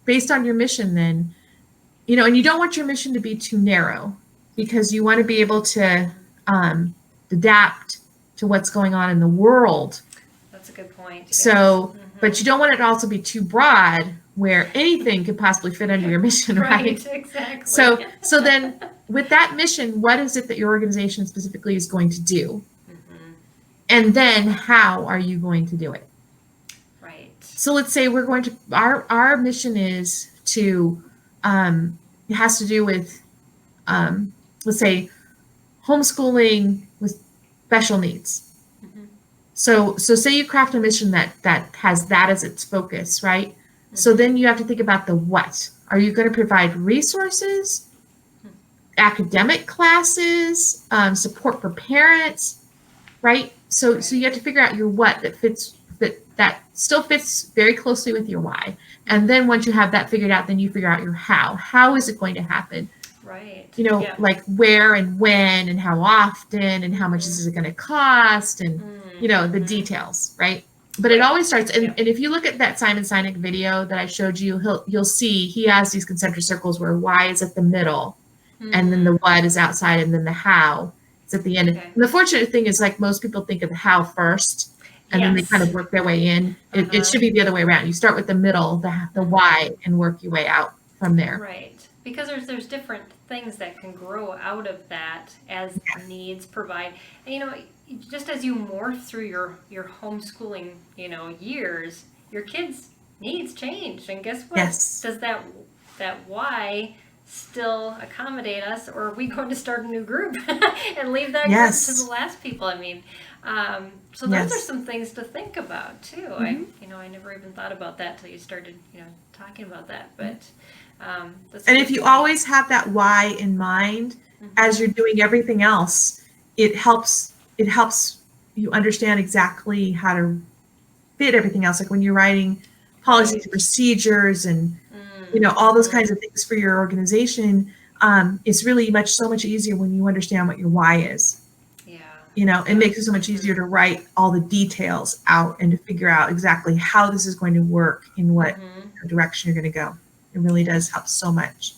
based on your mission, then, and you don't want your mission to be too narrow, because you want to be able to adapt to what's going on in the world. That's a good point. Yes. So, but you don't want it to also be too broad where anything could possibly fit under your mission, right? Exactly. So then with that mission, what is it that your organization specifically is going to do? And then how are you going to do it? Right. So let's say we're going to, our mission is to, it has to do with, let's say, homeschooling with special needs. So say you craft a mission that has that as its focus, right? So then you have to think about the what. Are you going to provide resources, academic classes, support for parents, right? So you have to figure out your what that still fits very closely with your why. And then once you have that figured out, then you figure out your how. How is it going to happen? Right. Like where and when and how often and how much is it going to cost and, the details, right? But it always starts, and if you look at that Simon Sinek video that I showed you, you'll see he has these concentric circles where why is at the middle, and then the what is outside, and then the how is at the end. And the fortunate thing is, like, most people think of the how first, and then they kind of work their way in. It should be the other way around. You start with the middle, the why, and work your way out from there. Right. Because there's different things that can grow out of that as needs provide. And, just as you morph through your homeschooling, years, your kids' needs change. And guess what? Yes. Does that why still accommodate us, or are we going to start a new group and leave that group to the last people? So those are some things to think about too. I never even thought about that till you started, talking about that. But and if you always have that why in mind as you're doing everything else, it helps you understand exactly how to fit everything else. Like when you're writing policies and procedures and all those kinds of things for your organization, it's really so much easier when you understand what your why is. It makes it so much easier to write all the details out and to figure out exactly how this is going to work in what direction you're going to go. It really does help so much.